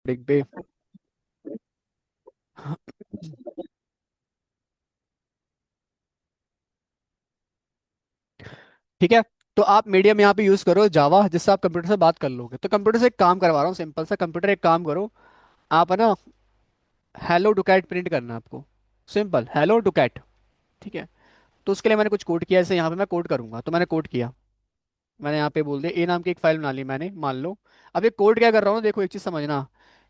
Big बे। ठीक है। तो आप मीडियम यहाँ पे यूज करो जावा, जिससे आप कंप्यूटर से बात कर लोगे। तो कंप्यूटर से एक काम करवा रहा हूँ सिंपल सा। कंप्यूटर एक काम करो, आप है ना, हेलो डुकैट प्रिंट करना है आपको। सिंपल हेलो डुकैट। ठीक है। तो उसके लिए मैंने कुछ कोड किया, जैसे यहाँ पे मैं कोड करूंगा, तो मैंने कोड किया। मैंने यहाँ पे बोल दिया ए नाम की एक फाइल बना ली मैंने, मान लो। अब ये कोड क्या कर रहा हूँ, देखो एक चीज समझना।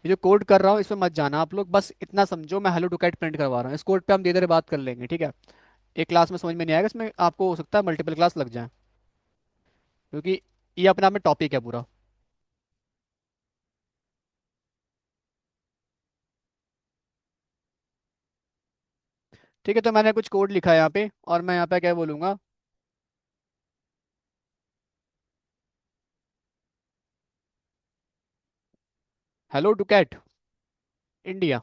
ये जो कोड कर रहा हूँ इसमें मत जाना आप लोग, बस इतना समझो मैं हेलो टू कैट प्रिंट करवा रहा हूँ। इस कोड पे हम धीरे धीरे बात कर लेंगे, ठीक है। एक क्लास में समझ में नहीं आएगा, इसमें आपको हो सकता है मल्टीपल क्लास लग जाए, क्योंकि ये अपने आप में टॉपिक है पूरा। ठीक है, तो मैंने कुछ कोड लिखा है यहाँ पे, और मैं यहाँ पे क्या बोलूंगा, hello to cat India.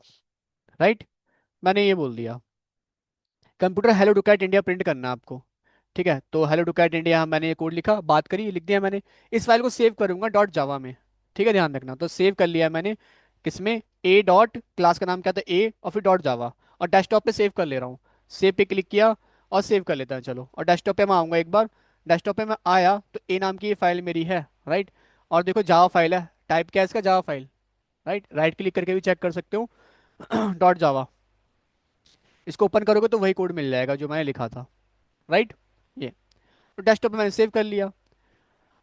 Right. मैंने ये बोल दिया। Computer hello to cat India print करना है आपको। ठीक है, तो हेलो टू कैट इंडिया मैंने ये कोड लिखा, बात करी, लिख दिया मैंने। इस फाइल को सेव करूंगा डॉट जावा में। ठीक है, ध्यान रखना। तो सेव कर लिया मैंने, किसमें, ए डॉट, क्लास का नाम क्या था ए, और फिर डॉट जावा। और डेस्कटॉप पे सेव कर ले रहा हूँ। सेव पे क्लिक किया और सेव कर लेता है, चलो। और डेस्कटॉप पे मैं आऊँगा एक बार। डेस्कटॉप पे मैं आया तो ए नाम की ये फाइल मेरी है। राइट। और देखो जावा फाइल है, टाइप क्या है इसका, Java file. Right, right click करके भी चेक कर सकते हो। डॉट जावा। इसको ओपन करोगे तो वही कोड मिल जाएगा जो मैंने लिखा था। राइट। ये, तो डेस्कटॉप पे मैंने सेव कर लिया।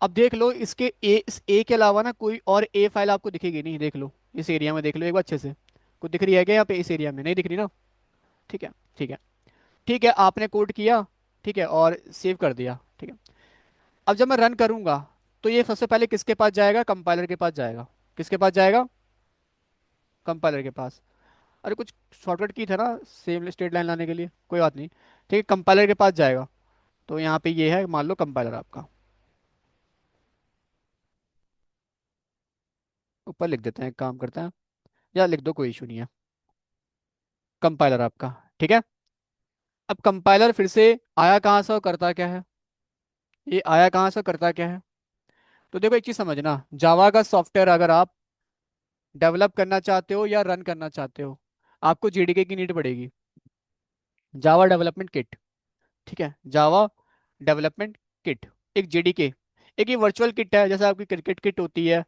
अब देख लो, इसके ए, इस ए के अलावा ना कोई और ए फाइल आपको दिखेगी नहीं, देख लो। इस एरिया में देख लो एक बार अच्छे से। कुछ दिख रही है क्या यहाँ पे, इस एरिया में नहीं दिख रही ना। ठीक है। ठीक है। ठीक है, आपने कोड किया। ठीक है, और सेव कर दिया। ठीक है। अब जब मैं रन करूंगा, तो ये सबसे पहले किसके पास जाएगा, कंपाइलर के पास जाएगा। किसके पास जाएगा, कंपाइलर के पास। अरे कुछ शॉर्टकट की था ना सेम स्टेट लाइन लाने के लिए, कोई बात नहीं। ठीक है, कंपाइलर के पास जाएगा। तो यहाँ पे ये है, मान लो कंपाइलर आपका। ऊपर लिख देते हैं, एक काम करते हैं, या लिख दो, कोई इशू नहीं है। कंपाइलर आपका। ठीक है। अब कंपाइलर फिर से आया कहाँ से और करता क्या है, ये आया कहाँ से करता क्या है। तो देखो एक चीज समझना, जावा का सॉफ्टवेयर अगर आप डेवलप करना चाहते हो या रन करना चाहते हो, आपको जेडीके की नीड पड़ेगी। Java development kit. ठीक है, जावा डेवलपमेंट किट, एक जेडीके। एक ये वर्चुअल किट है, जैसे आपकी क्रिकेट किट होती है।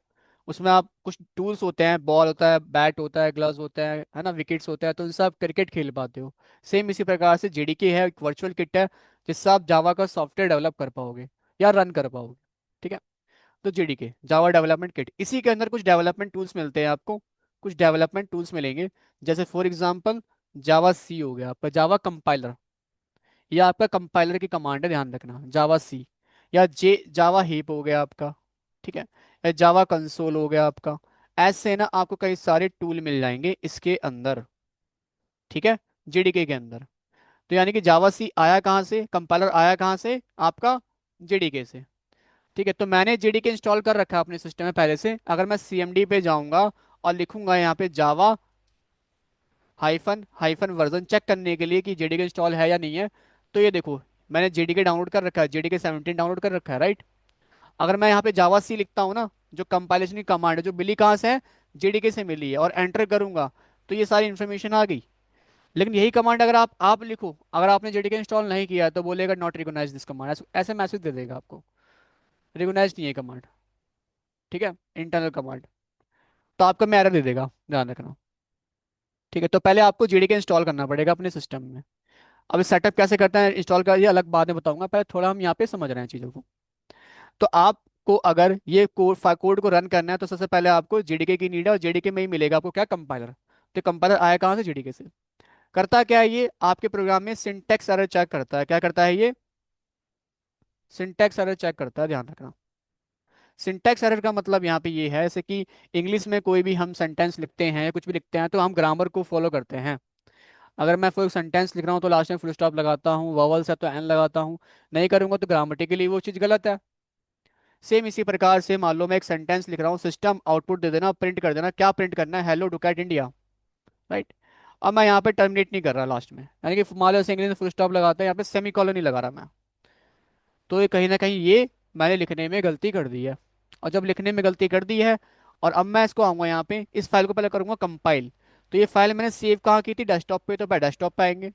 उसमें आप कुछ टूल्स होते हैं, बॉल होता है, बैट होता है, ग्लव्स होते हैं, है ना, विकेट्स होते हैं, तो उनसे आप क्रिकेट खेल पाते हो। सेम इसी प्रकार से जेडीके है, एक वर्चुअल किट है, जिससे आप जावा का सॉफ्टवेयर डेवलप कर पाओगे या रन कर पाओगे। ठीक है। तो जेडीके, जावा डेवलपमेंट किट, इसी के अंदर कुछ डेवलपमेंट टूल्स मिलते हैं आपको। कुछ डेवलपमेंट टूल्स मिलेंगे, जैसे फॉर एग्जांपल जावा सी हो गया आपका, जावा कंपाइलर। ये आपका कंपाइलर की कमांड है, ध्यान रखना, जावा सी। या जावा हीप हो गया आपका। ठीक है। या जावा कंसोल हो गया आपका। ऐसे ना आपको कई सारे टूल मिल जाएंगे इसके अंदर। ठीक है, जेडीके के अंदर। तो यानी कि जावा सी आया कहाँ से, कंपाइलर आया कहाँ से आपका, जेडीके से। ठीक है, तो मैंने जेडीके इंस्टॉल कर रखा है अपने सिस्टम में पहले से। अगर मैं सीएमडी पे जाऊंगा और लिखूंगा यहाँ पे जावा हाइफन हाइफन वर्जन, चेक करने के लिए कि जेडीके इंस्टॉल है या नहीं है, तो ये देखो, मैंने जेडीके डाउनलोड कर रखा है, जेडीके 17 डाउनलोड कर रखा है। राइट। अगर मैं यहाँ पे जावा सी लिखता हूँ ना, जो कंपाइलेशन की कमांड है, जो मिली कहाँ से है, जेडीके से मिली है, और एंटर करूंगा, तो ये सारी इन्फॉर्मेशन आ गई। लेकिन यही कमांड अगर आप लिखो, अगर आपने जेडीके इंस्टॉल नहीं किया है, तो बोलेगा नॉट रिकॉग्नाइज दिस कमांड, ऐसे मैसेज दे देगा आपको, रिकॉग्नाइज नहीं है कमांड। ठीक है, इंटरनल कमांड। तो आपका में एरर दे देगा, ध्यान रखना। ठीक है, तो पहले आपको जेडीके इंस्टॉल करना पड़ेगा अपने सिस्टम में। अब सेटअप कैसे करते हैं, इंस्टॉल कर, ये अलग बाद में बताऊंगा, पहले थोड़ा हम यहाँ पे समझ रहे हैं चीज़ों को। तो आपको अगर ये कोड को रन करना है, तो सबसे पहले आपको जेडीके की नीड है, और जेडीके में ही मिलेगा आपको क्या, कंपाइलर। तो कंपाइलर आया कहाँ से, जेडीके से। करता क्या है ये आपके प्रोग्राम में, सिंटैक्स एरर चेक करता है। क्या करता है ये, सिंटैक्स एरर चेक करता है, ध्यान रखना। सिंटैक्स एरर का मतलब यहाँ पे ये है, जैसे कि इंग्लिश में कोई भी हम सेंटेंस लिखते हैं या कुछ भी लिखते हैं, तो हम ग्रामर को फॉलो करते हैं। अगर मैं कोई सेंटेंस लिख रहा हूँ तो लास्ट में फुल स्टॉप लगाता हूँ, वॉवल्स है तो एन लगाता हूँ। नहीं करूंगा तो ग्रामेटिकली वो चीज़ गलत है। सेम इसी प्रकार से मान लो मैं एक सेंटेंस लिख रहा हूँ, सिस्टम आउटपुट दे देना, प्रिंट कर देना, क्या प्रिंट करना है, hello do cat India. Right. अब मैं यहाँ पे टर्मिनेट नहीं कर रहा लास्ट में, यानी कि मान लो इंग्लिश में फुल स्टॉप लगाता है, यहाँ पे सेमी कॉलन नहीं लगा रहा मैं। तो ये कहीं ना कहीं ये मैंने लिखने में गलती कर दी है। और जब लिखने में गलती कर दी है, और अब मैं इसको आऊंगा यहाँ पे, इस फाइल को पहले करूंगा कंपाइल। तो ये फाइल मैंने सेव कहाँ की थी, डेस्कटॉप पे, तो डेस्कटॉप पे आएंगे,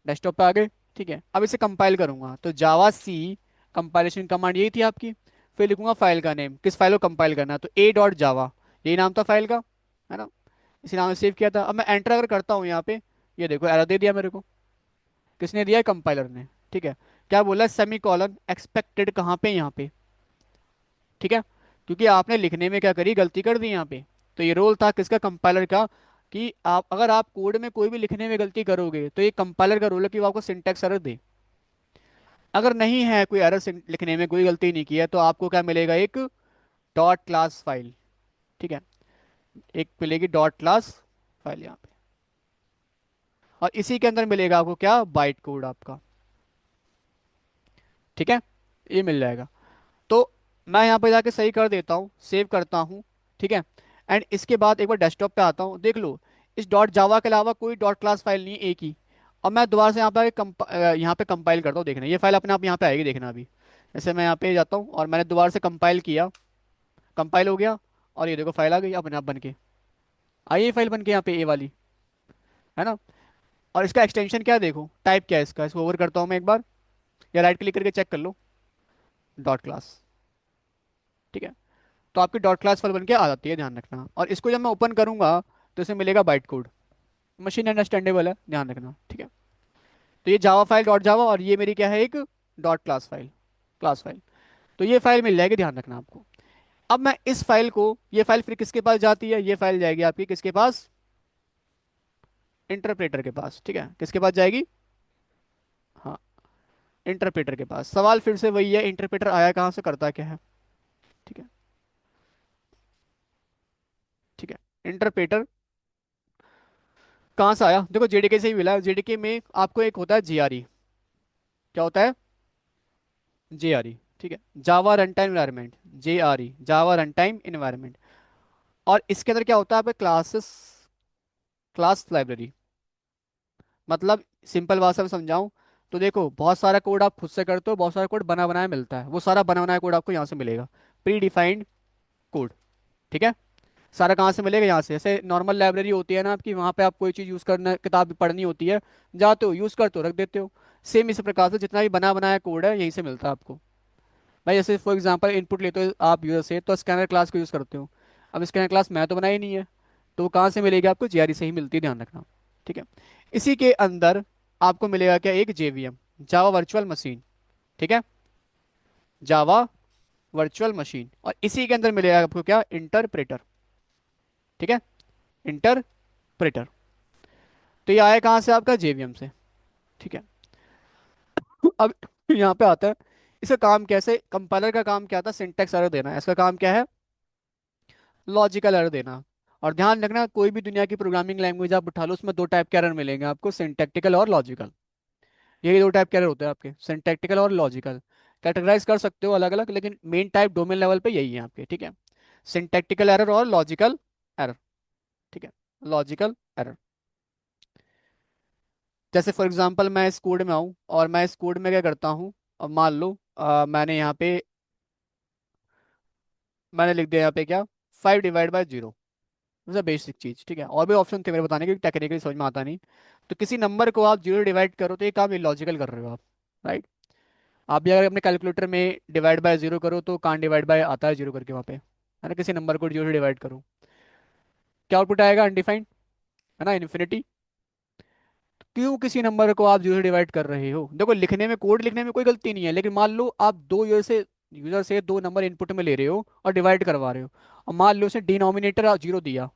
डेस्कटॉप पे आ गए। ठीक है, अब इसे कंपाइल करूंगा तो जावा सी कंपाइलेशन कमांड यही थी आपकी। फिर लिखूंगा फाइल का नेम, किस फाइल को कंपाइल करना है, तो ए डॉट जावा, यही नाम था फाइल का, है ना। इसी नाम से सेव किया था। अब मैं एंटर अगर करता हूँ यहाँ पे, ये देखो एरर दे दिया मेरे को। किसने दिया है, कंपाइलर ने। ठीक है, क्या बोला है, सेमी कॉलन एक्सपेक्टेड कहाँ पे, यहाँ पे। ठीक है, क्योंकि आपने लिखने में क्या करी, गलती कर दी यहाँ पे। तो ये रोल था किसका, कंपाइलर का, कि आप अगर आप कोड में कोई भी लिखने में गलती करोगे तो ये कंपाइलर का रोल है कि वो आपको सिंटैक्स एरर दे। अगर नहीं है कोई एरर, लिखने में कोई गलती नहीं की है, तो आपको क्या मिलेगा, एक डॉट क्लास फाइल। ठीक है, एक मिलेगी डॉट क्लास फाइल यहाँ पे, और इसी के अंदर मिलेगा आपको क्या, बाइट कोड आपका। ठीक है, ये मिल जाएगा। तो मैं यहाँ पे जाके सही कर देता हूँ, सेव करता हूँ। ठीक है, एंड इसके बाद एक बार डेस्कटॉप पे आता हूँ, देख लो इस डॉट जावा के अलावा कोई डॉट क्लास फाइल नहीं है, एक ही। और मैं दोबारा से यहाँ पे कंपाइल करता हूँ, देखना ये फाइल अपने आप यहाँ पे आएगी, देखना अभी। जैसे मैं यहाँ पे जाता हूँ और मैंने दोबारा से कंपाइल किया, कंपाइल हो गया, और ये देखो फाइल आ गई अपने आप बन के, आई ये फाइल बन के यहाँ पे, ए वाली, है ना। और इसका एक्सटेंशन क्या है, देखो टाइप क्या है इसका, इसको ओवर करता हूँ मैं एक बार, या राइट क्लिक करके चेक कर लो, डॉट क्लास। ठीक है, तो आपकी डॉट क्लास फाइल बन के आ जाती है, ध्यान रखना। और इसको जब मैं ओपन करूंगा तो इसमें मिलेगा बाइट कोड, मशीन अंडरस्टैंडेबल है, ध्यान रखना। ठीक है, तो ये जावा फाइल डॉट जावा, और ये मेरी क्या है, एक dot class file, class file. तो ये फाइल मिल जाएगी, ध्यान रखना आपको। अब मैं इस फाइल को, ये फाइल फिर किसके पास जाती है, ये फाइल जाएगी आपकी किसके पास, इंटरप्रेटर के पास। ठीक है, किसके पास जाएगी, हाँ, इंटरप्रेटर के पास। सवाल फिर से वही है, इंटरप्रेटर आया कहाँ से, करता क्या है। ठीक है, ठीक है, इंटरप्रेटर कहाँ से आया, देखो जेडीके से ही मिला है। जेडीके में आपको एक होता है जीआरई, क्या होता है, जेआरई। ठीक है, जावा रन टाइम इन्वायरमेंट, जेआरई, जावा रन टाइम इन्वायरमेंट। और इसके अंदर क्या होता है, आपके क्लासेस, क्लास लाइब्रेरी। मतलब सिंपल भाषा में समझाऊं तो देखो, बहुत सारा कोड आप खुद से करते हो, बहुत सारा कोड बना बनाया मिलता है, वो सारा बना बनाया कोड आपको यहाँ से मिलेगा, प्री डिफाइंड कोड। ठीक है, सारा कहाँ से मिलेगा, यहाँ से। जैसे नॉर्मल लाइब्रेरी होती है ना आपकी, वहाँ पे आप कोई चीज़ यूज़ करना, किताब पढ़नी होती है, जाते हो यूज़ करते हो, रख देते हो। सेम इसी प्रकार से जितना भी बना बनाया कोड है यहीं से मिलता है आपको। भाई जैसे फॉर एग्जांपल इनपुट लेते हो आप यूजर से, तो स्कैनर क्लास को यूज़ करते हो। अब स्कैनर क्लास मैं तो बनाई नहीं है, तो वो कहाँ से मिलेगी आपको, जीआरई से ही मिलती है, ध्यान रखना। ठीक है, इसी के अंदर आपको मिलेगा क्या, एक जेवीएम, जावा वर्चुअल मशीन। ठीक है, जावा वर्चुअल मशीन, और इसी के अंदर मिलेगा आपको क्या, इंटरप्रेटर। ठीक है, इंटरप्रेटर। तो ये आया कहाँ से, आपका जेवीएम से। ठीक है, अब यहाँ पे आता है, इसका काम कैसे, कंपाइलर का काम क्या था, सिंटेक्स एरर देना, इसका काम क्या है, लॉजिकल एरर देना। और ध्यान रखना, कोई भी दुनिया की प्रोग्रामिंग लैंग्वेज आप उठा लो, उसमें दो टाइप के एरर मिलेंगे आपको, सिंटैक्टिकल और लॉजिकल। यही दो टाइप के एरर होते हैं आपके, सिंटैक्टिकल और लॉजिकल। कैटेगराइज कर सकते हो अलग अलग, लेकिन मेन टाइप डोमेन लेवल पे यही है आपके। ठीक है, सिंटैक्टिकल एरर और लॉजिकल एरर। ठीक है, लॉजिकल एरर। जैसे फॉर एग्जांपल मैं इस कोड में आऊँ और मैं इस कोड में क्या करता हूँ, और मान लो मैंने यहाँ पे, मैंने लिख दिया यहाँ पे क्या, 5/0, बेसिक चीज। ठीक है, और भी ऑप्शन थे मेरे बताने के, टेक्निकली समझ में आता नहीं। तो किसी नंबर को आप जीरो डिवाइड करो तो ये काम इलॉजिकल कर रहे हो आप, राइट। आप भी अगर अपने कैलकुलेटर में डिवाइड बाय जीरो करो तो कान डिवाइड बाय आता है जीरो करके वहाँ पे, है ना। किसी नंबर को जीरो डिवाइड करो, क्या आउटपुट आएगा, अनडिफाइंड, है ना, इन्फिनिटी। क्यों किसी नंबर को आप जीरो डिवाइड कर रहे हो, देखो लिखने में, कोड लिखने में कोई गलती नहीं है, लेकिन मान लो आप दो यूजर से दो नंबर इनपुट में ले रहे हो और डिवाइड करवा रहे हो, और मान लो उसने डिनोमिनेटर जीरो दिया,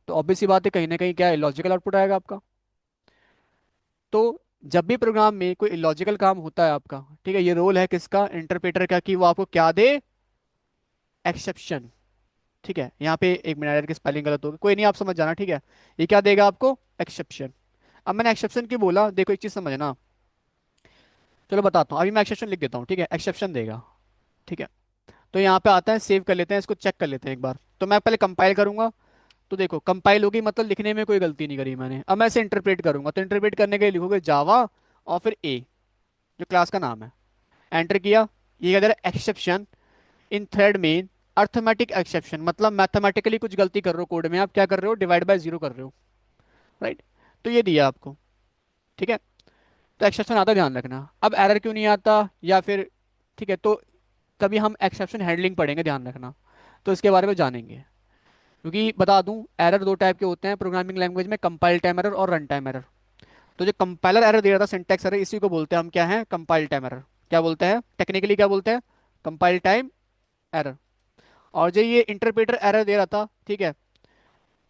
तो ऑब्वियस सी बात है, कहीं ना कहीं क्या लॉजिकल आउटपुट आएगा आपका। तो जब भी प्रोग्राम में कोई इलॉजिकल काम होता है आपका, ठीक है, ये रोल है किसका, इंटरप्रेटर का, कि वो आपको क्या दे, एक्सेप्शन। ठीक है, यहाँ पे एक मिनट की स्पेलिंग गलत होगी, कोई नहीं, आप समझ जाना। ठीक है, ये क्या देगा आपको, एक्सेप्शन। अब मैंने एक्सेप्शन की बोला, देखो एक चीज समझना, चलो बताता हूँ, अभी मैं एक्सेप्शन लिख देता हूँ। ठीक है, एक्सेप्शन देगा। ठीक है, तो यहाँ पे आता है, सेव कर लेते हैं इसको, चेक कर लेते हैं एक बार। तो मैं पहले कंपाइल करूंगा, तो देखो कंपाइल होगी, मतलब लिखने में कोई गलती नहीं करी मैंने। अब मैं इसे इंटरप्रेट करूंगा, तो इंटरप्रेट करने के लिए लिखोगे जावा और फिर ए, जो क्लास का नाम है, एंटर किया, ये क्या दे रहा है, exception in thread main arithmetic exception मतलब मैथमेटिकली कुछ गलती कर रहे हो कोड में, आप क्या कर रहे हो, डिवाइड बाय जीरो कर रहे हो, राइट। तो ये दिया आपको, ठीक है। तो एक्सेप्शन आता है, ध्यान रखना। अब एरर क्यों नहीं आता, या फिर, ठीक है, तो कभी हम एक्सेप्शन हैंडलिंग पढ़ेंगे, ध्यान रखना, तो इसके बारे में जानेंगे। क्योंकि बता दूं, एरर दो टाइप के होते हैं प्रोग्रामिंग लैंग्वेज में, कंपाइल टाइम एरर और रन टाइम एरर। तो जो कंपाइलर एरर दे रहा था, सिंटैक्स एरर, इसी को बोलते हैं हम, क्या है, कंपाइल टाइम एरर। क्या बोलते हैं टेक्निकली, क्या बोलते हैं, कंपाइल टाइम एरर। और जो ये इंटरप्रेटर एरर दे रहा था, ठीक है,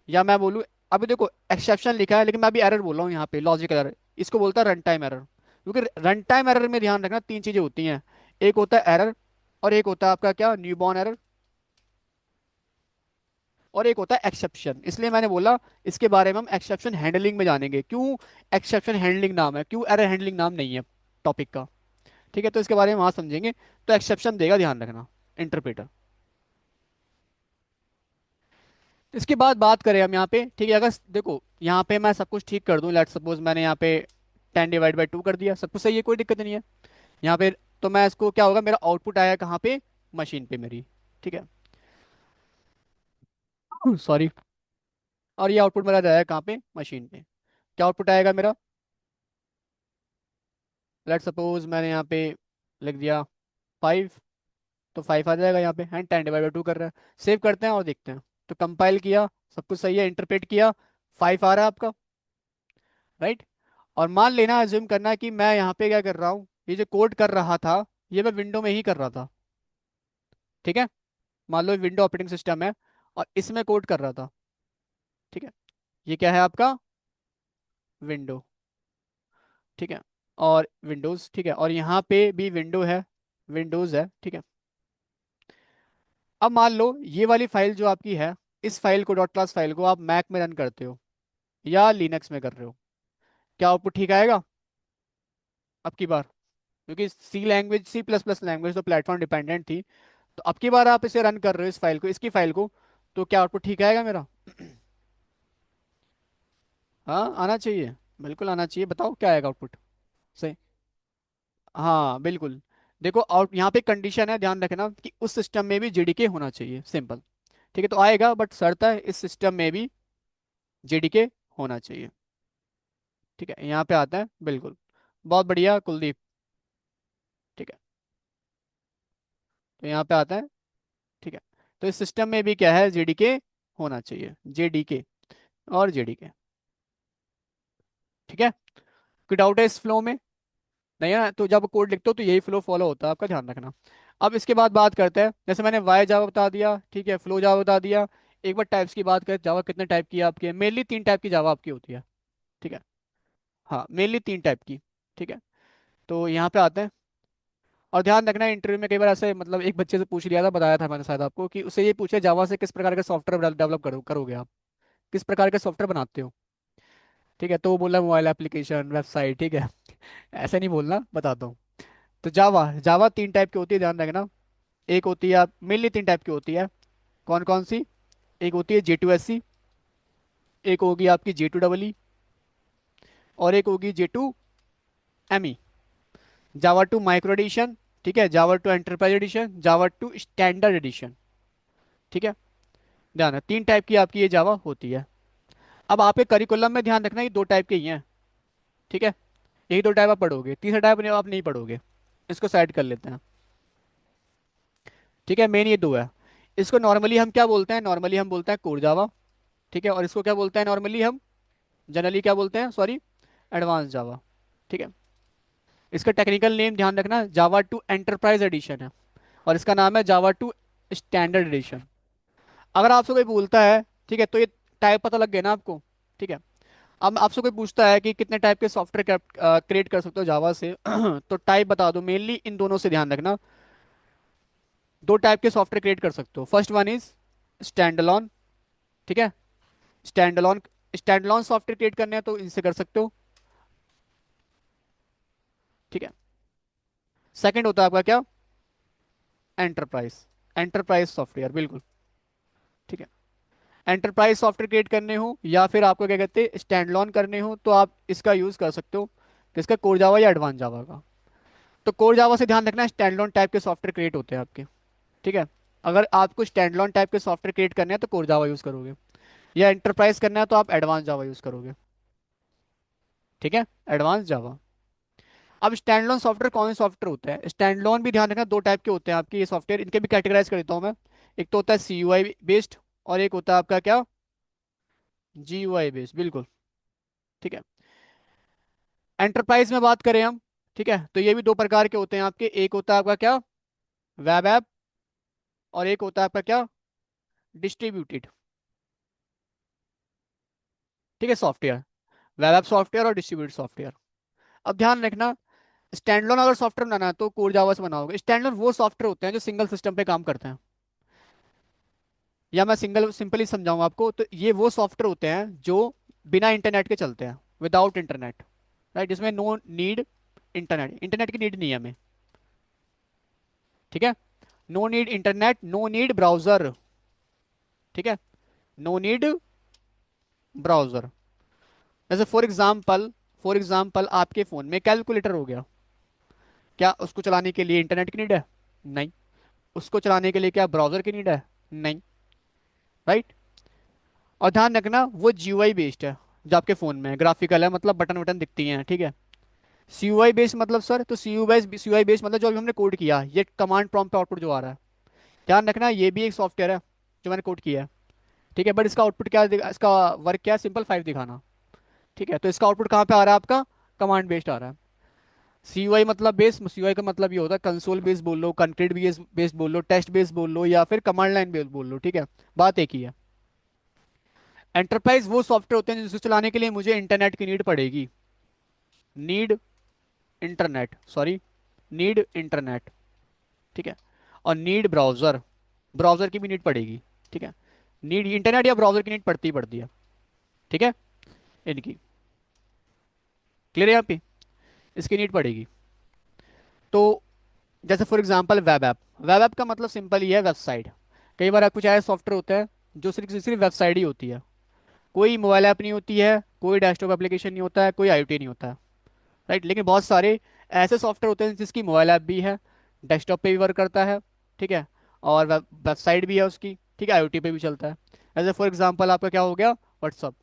या मैं बोलूँ, अभी देखो एक्सेप्शन लिखा है लेकिन मैं अभी एरर बोल रहा हूँ यहाँ पे, लॉजिकल एरर, इसको बोलता है रन टाइम एरर। क्योंकि रन टाइम एरर में ध्यान रखना तीन चीजें होती हैं, एक होता है एरर, और एक होता है आपका क्या, न्यूबॉर्न एरर, और एक होता है एक्सेप्शन। इसलिए मैंने बोला इसके बारे में हम एक्सेप्शन हैंडलिंग में जानेंगे। क्यों एक्सेप्शन हैंडलिंग नाम है, क्यों एरर हैंडलिंग नाम नहीं है टॉपिक का, ठीक है। तो इसके बारे में वहां समझेंगे। तो एक्सेप्शन देगा, ध्यान रखना, इंटरप्रेटर। इसके बाद बात करें हम यहाँ पे, ठीक है, अगर देखो यहाँ पे मैं सब कुछ ठीक कर दूं, लेट सपोज मैंने यहाँ पे 10/2 कर दिया, सब कुछ सही है, कोई दिक्कत नहीं है यहाँ पे। तो मैं इसको क्या होगा, मेरा आउटपुट आया कहाँ पे, मशीन पे मेरी, ठीक है, सॉरी। और ये आउटपुट मेरा जाएगा कहाँ पे, मशीन पे। क्या आउटपुट आएगा मेरा, लेट सपोज मैंने यहाँ पे लिख दिया 5, तो 5 आ जाएगा यहाँ पे, एंड 10/2 कर रहा है। सेव करते हैं और देखते हैं। तो कंपाइल किया, सब कुछ सही है, इंटरप्रेट किया, 5 आ रहा है आपका, राइट। और मान लेना, अज्यूम करना कि मैं यहाँ पे क्या कर रहा हूँ, ये जो कोड कर रहा था, ये मैं विंडो में ही कर रहा था, ठीक है। मान लो विंडो ऑपरेटिंग सिस्टम है और इसमें कोड कर रहा था, ठीक है। ये क्या है आपका, विंडो, ठीक है, और विंडोज, ठीक है, और यहाँ पे भी विंडो है, विंडोज है, ठीक है। अब मान लो ये वाली फाइल जो आपकी है, इस फाइल को, डॉट क्लास फाइल को आप मैक में रन करते हो या लिनक्स में कर रहे हो, क्या आउटपुट ठीक आएगा अब की बार? क्योंकि सी लैंग्वेज, C++ लैंग्वेज तो प्लेटफॉर्म डिपेंडेंट थी, तो अब की बार आप इसे रन कर रहे हो, इस फाइल को, इसकी फाइल को, तो क्या आउटपुट ठीक आएगा मेरा? हाँ आना चाहिए, बिल्कुल आना चाहिए। बताओ क्या आएगा आउटपुट, सही। हाँ बिल्कुल। देखो आउट यहाँ पे कंडीशन है, ध्यान रखना, कि उस सिस्टम में भी जेडीके होना चाहिए, सिंपल, ठीक है। तो आएगा, बट शर्त है इस सिस्टम में भी जेडीके होना चाहिए, ठीक है। यहाँ पे आता है, बिल्कुल, बहुत बढ़िया कुलदीप, ठीक है। तो यहाँ पे आता है, ठीक है। तो इस सिस्टम में भी क्या है, जेडीके होना चाहिए, जेडीके और जेडीके, ठीक है। कोई डाउट है इस फ्लो में? नहीं है ना? तो जब कोड लिखते हो तो यही फ्लो फॉलो होता है आपका, ध्यान रखना। अब इसके बाद बात करते हैं, जैसे मैंने वाई जावा बता दिया, ठीक है, फ्लो जावा बता दिया। एक बार टाइप्स की बात करें, जावा कितने टाइप की है आपकी, मेनली 3 टाइप की जावा आपकी होती है, ठीक है। हाँ मेनली 3 टाइप की, ठीक है। तो यहाँ पे आते हैं, और ध्यान रखना इंटरव्यू में कई बार ऐसे, मतलब एक बच्चे से पूछ लिया था, बताया था मैंने शायद आपको, कि उससे ये पूछे जावा से किस प्रकार का सॉफ्टवेयर डेवलप करोगे आप, किस प्रकार के सॉफ्टवेयर बनाते हो, ठीक है। तो वो बोला मोबाइल एप्लीकेशन, वेबसाइट, ठीक है। ऐसे नहीं बोलना, बताता हूँ। तो जावा, जावा 3 टाइप की होती है, ध्यान रखना। एक होती है, मेनली 3 टाइप की होती है, कौन कौन सी? एक होती है J2SE, एक होगी आपकी J2EE, और एक होगी J2ME। Java to micro edition, ठीक है, Java two enterprise edition, Java two standard edition, ठीक है। ध्यान है, 3 टाइप की आपकी ये जावा होती है। अब आपके करिकुलम में ध्यान रखना, ये 2 टाइप के ही हैं, ठीक है। यही 2 टाइप आप पढ़ोगे, तीसरा टाइप आप नहीं पढ़ोगे, इसको साइड कर लेते हैं, ठीक है। मेन ये दो है। इसको नॉर्मली हम क्या बोलते हैं, नॉर्मली हम बोलते हैं कोर जावा, ठीक है। और इसको क्या बोलते हैं नॉर्मली हम, जनरली क्या बोलते हैं, सॉरी, एडवांस जावा, ठीक है। इसका टेक्निकल नेम ध्यान रखना, जावा टू एंटरप्राइज एडिशन है, और इसका नाम है जावा टू स्टैंडर्ड एडिशन। अगर आपसे कोई बोलता है, ठीक है, तो ये टाइप पता लग गया ना आपको, ठीक है। अब आपसे कोई पूछता है कि कितने टाइप के सॉफ्टवेयर क्रिएट कर सकते हो जावा से, तो टाइप बता दो, मेनली इन दोनों से ध्यान रखना। 2 टाइप के सॉफ्टवेयर क्रिएट कर सकते हो, first one is stand alone, ठीक है। Stand alone, stand alone software create करने हैं तो इनसे कर सकते हो, ठीक है। सेकंड होता है आपका क्या, एंटरप्राइज, एंटरप्राइज सॉफ्टवेयर, बिल्कुल, ठीक है। एंटरप्राइज सॉफ्टवेयर क्रिएट करने हो, या फिर आपको क्या कहते हैं स्टैंड अलोन करने हो, तो आप इसका यूज कर सकते हो, किसका, कोर जावा या एडवांस जावा का। तो कोर जावा से ध्यान रखना, स्टैंड अलोन टाइप के सॉफ्टवेयर क्रिएट होते हैं आपके, ठीक है। अगर आपको स्टैंड लोन टाइप के सॉफ्टवेयर क्रिएट करने हैं तो कोर जावा यूज़ करोगे, या एंटरप्राइज करना है तो आप एडवांस जावा यूज़ करोगे। ठीक है, एडवांस जावा। अब स्टैंड लोन सॉफ्टवेयर कौन से सॉफ्टवेयर होते हैं? स्टैंड लोन भी ध्यान रखना, दो टाइप के होते हैं आपके ये सॉफ्टवेयर, इनके भी कैटेगराइज कर देता हूँ मैं। एक तो होता है सी यू आई बेस्ड, और एक होता है आपका क्या, जी यू आई बेस्ड, बिल्कुल। ठीक है। एंटरप्राइज में बात करें हम, ठीक है, तो ये भी दो प्रकार के होते हैं आपके, एक होता है आपका क्या, वेब ऐप, और एक होता है आपका क्या, डिस्ट्रीब्यूटेड। ठीक है, सॉफ्टवेयर, वेब ऐप सॉफ्टवेयर और डिस्ट्रीब्यूटेड सॉफ्टवेयर। अब ध्यान रखना, स्टैंडलोन अगर सॉफ्टवेयर बनाना है तो कोर जावा से बनाओगे। स्टैंडलोन वो सॉफ्टवेयर होते हैं जो सिंगल सिस्टम पे काम करते हैं, या मैं सिंगल सिंपली समझाऊं आपको तो ये वो सॉफ्टवेयर होते हैं जो बिना इंटरनेट के चलते हैं, विदाउट इंटरनेट। राइट, जिसमें नो नीड इंटरनेट, इंटरनेट की नीड नहीं है हमें। ठीक है, no need internet, no need browser. ठीक है, नो नीड ब्राउजर। जैसे फॉर एग्जाम्पल आपके फोन में कैलकुलेटर हो गया, क्या उसको चलाने के लिए इंटरनेट की नीड है? नहीं। उसको चलाने के लिए क्या ब्राउजर की नीड है? नहीं। राइट। और ध्यान रखना वो जीयूआई बेस्ड है, जो आपके फोन में ग्राफिकल है, मतलब बटन वटन दिखती हैं। ठीक है। सीयूआई बेस्ड मतलब सर, तो सीयूआई बेस्ड मतलब जो अभी हमने कोड किया, ये कमांड प्रॉम्प्ट पे आउटपुट जो आ रहा है, ध्यान रखना ये भी एक सॉफ्टवेयर है जो मैंने कोड किया है। ठीक है, बट इसका आउटपुट क्या इसका वर्क क्या है, सिंपल 5 दिखाना। ठीक है, तो इसका आउटपुट कहाँ पे आ रहा है आपका, कमांड बेस्ड आ रहा है। सीयूआई मतलब बेस, सीयूआई का मतलब ये होता है कंसोल बेस्ड बोल लो, कंक्रीट बेस्ड बोल लो, टेस्ट बेस्ड बोल लो, या फिर कमांड लाइन बेस्ड बोल लो। ठीक है, बात एक ही है। एंटरप्राइज वो सॉफ्टवेयर होते हैं जिसको चलाने के लिए मुझे इंटरनेट की नीड पड़ेगी, need internet, sorry, need internet. ठीक है, और नीड ब्राउजर, ब्राउजर की भी नीड पड़ेगी। ठीक है, नीड इंटरनेट या ब्राउजर की नीड पड़ती ही पड़ती है। ठीक है, इनकी क्लियर है यहाँ पे, इसकी नीड पड़ेगी। तो जैसे फॉर एग्जांपल वेब ऐप का मतलब सिंपल ही है, वेबसाइट। कई बार कुछ ऐसे सॉफ्टवेयर होता है जो सिर्फ सिर्फ वेबसाइट ही होती है, कोई मोबाइल ऐप नहीं होती है, कोई डेस्कटॉप एप्लीकेशन नहीं होता है, कोई आईओटी नहीं होता है। राइट, लेकिन बहुत सारे ऐसे सॉफ्टवेयर होते हैं जिसकी मोबाइल ऐप भी है, डेस्कटॉप पे भी वर्क करता है। ठीक है, और वेबसाइट भी है उसकी। ठीक है, आईओटी पे भी चलता है। ऐसे फॉर एग्जांपल आपका क्या हो गया, व्हाट्सअप,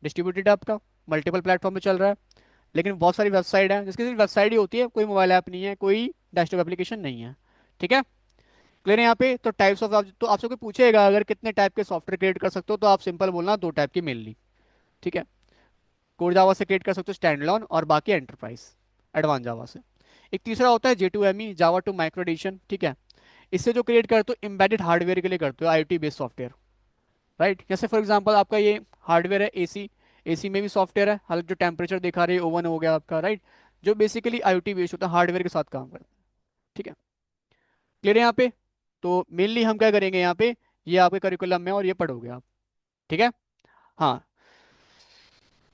डिस्ट्रीब्यूटेड आपका, मल्टीपल प्लेटफॉर्म पे चल रहा है। लेकिन बहुत सारी वेबसाइट है जिसकी सिर्फ वेबसाइट ही होती है, कोई मोबाइल ऐप नहीं है, कोई डेस्कटॉप एप्लीकेशन नहीं है। ठीक है, क्लियर है यहाँ पे। तो टाइप्स ऑफ, तो आपसे कोई पूछेगा अगर कितने टाइप के सॉफ्टवेयर क्रिएट कर सकते हो, तो आप सिंपल बोलना दो टाइप की मेनली। ठीक है, कोर जावा से क्रिएट कर सकते हो स्टैंड लॉन, और बाकी एंटरप्राइज एडवांस जावा से। एक तीसरा होता है J2ME, Java to micro edition. ठीक है, इससे जो क्रिएट करते हो एम्बेडेड हार्डवेयर के लिए करते हो, आईओटी बेस्ड सॉफ्टवेयर। राइट, जैसे फॉर एग्जांपल आपका ये हार्डवेयर है एसी, एसी में भी सॉफ्टवेयर है, हालांकि जो टेम्परेचर दिखा रही है, ओवन हो गया आपका। राइट, जो बेसिकली आईओटी बेस्ड होता है, हार्डवेयर के साथ काम करता है। ठीक है, क्लियर है यहाँ पे। तो मेनली हम क्या करेंगे यहाँ पे, ये आपके करिकुलम में और ये पढ़ोगे आप। ठीक है। हाँ,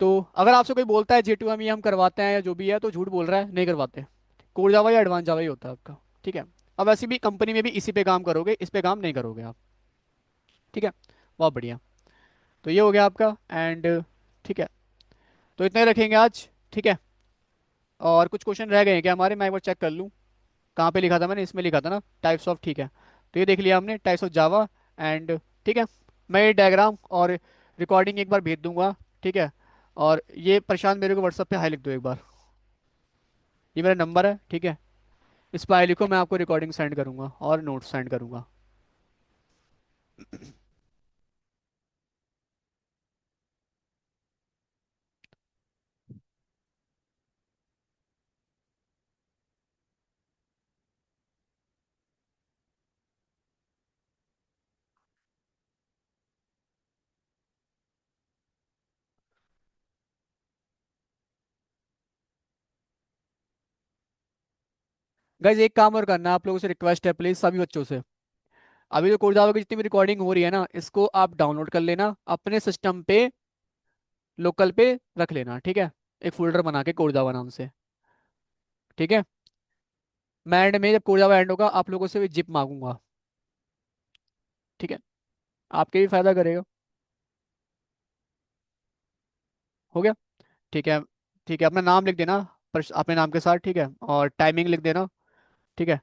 तो अगर आपसे कोई बोलता है J2ME हम करवाते हैं या जो भी है, तो झूठ बोल रहा है, नहीं करवाते। कोर जावा या एडवांस जावा ही होता है आपका। ठीक है, अब ऐसी भी कंपनी में भी इसी पे काम करोगे, इस पे काम नहीं करोगे आप। ठीक है, बहुत बढ़िया। तो ये हो गया आपका एंड, ठीक है, तो इतना ही रखेंगे आज। ठीक है, और कुछ क्वेश्चन रह गए हैं क्या हमारे, मैं एक बार चेक कर लूँ। कहाँ पे लिखा था मैंने, इसमें लिखा था ना, टाइप्स ऑफ। ठीक है, तो ये देख लिया हमने, टाइप्स ऑफ जावा एंड। ठीक है, मैं ये डायग्राम और रिकॉर्डिंग एक बार भेज दूंगा। ठीक है, और ये प्रशांत मेरे को व्हाट्सएप पे हाई लिख दो एक बार, ये मेरा नंबर है। ठीक है, इस पर हाई लिखो, मैं आपको रिकॉर्डिंग सेंड करूंगा और नोट्स सेंड करूंगा। गाइज एक काम और करना, आप लोगों से रिक्वेस्ट है प्लीज, सभी बच्चों से, अभी जो कोड जावा की जितनी भी रिकॉर्डिंग हो रही है ना, इसको आप डाउनलोड कर लेना अपने सिस्टम पे, लोकल पे रख लेना। ठीक है, एक फोल्डर बना के कोड जावा नाम से। ठीक है, मैं एंड में जब कोड जावा एंड होगा आप लोगों से भी जिप मांगूंगा। ठीक है, आपके भी फायदा करेगा। हो गया। ठीक है, ठीक है, अपना नाम लिख देना, अपने नाम के साथ। ठीक है, और टाइमिंग लिख देना। ठीक है,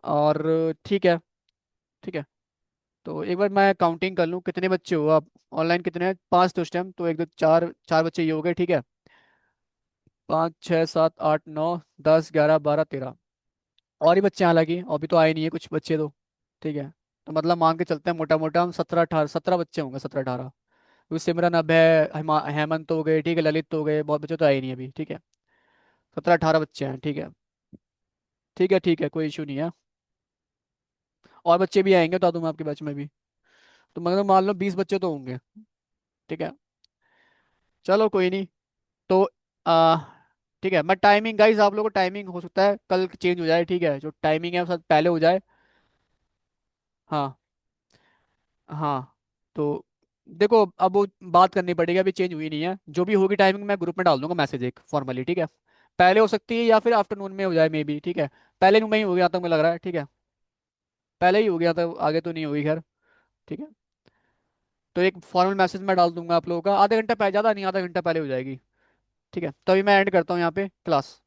और ठीक है, ठीक है। तो एक बार मैं काउंटिंग कर लूँ, कितने बच्चे हो आप ऑनलाइन, कितने हैं? 5 तो उस टाइम, तो एक दो चार, चार बच्चे ये हो गए, ठीक है। 5 6 7 8 9 10 11 12 13, और ही बच्चे हैं हालांकि, अभी तो आए नहीं है कुछ बच्चे तो। ठीक है। तो मतलब मान के चलते हैं मोटा मोटा हम 17 18, 17 बच्चे होंगे, 17 18। क्योंकि सिमरन, अभय, हेमंत तो हो गए, ठीक है, ललित तो हो गए, बहुत बच्चे तो आए नहीं अभी, ठीक है। 17 18 बच्चे हैं, ठीक है। ठीक है ठीक है, कोई इशू नहीं है। और बच्चे भी आएंगे तो दूंगा आपके बैच में भी। तो मतलब मान लो 20 बच्चे तो होंगे। ठीक है। चलो कोई नहीं। तो आ ठीक है, मैं टाइमिंग गाइस, आप लोगों को टाइमिंग हो सकता है कल चेंज हो जाए, ठीक है, जो टाइमिंग है वो सब पहले हो जाए। हाँ। हाँ। तो देखो अब वो बात करनी पड़ेगी, अभी चेंज हुई नहीं है, जो भी होगी टाइमिंग मैं ग्रुप में डाल दूंगा मैसेज एक फॉर्मली, ठीक है। पहले हो सकती है या फिर आफ्टरनून में हो जाए मे बी, ठीक है। पहले में ही हो गया तक मुझे लग रहा है, ठीक है। पहले ही हो गया था, आगे तो नहीं होगी खैर। ठीक है। तो एक फॉर्मल मैसेज मैं डाल दूंगा आप लोगों का, आधा घंटा पहले, ज़्यादा नहीं, आधा घंटा पहले हो जाएगी। ठीक है, तो अभी मैं एंड करता हूँ यहाँ पे क्लास।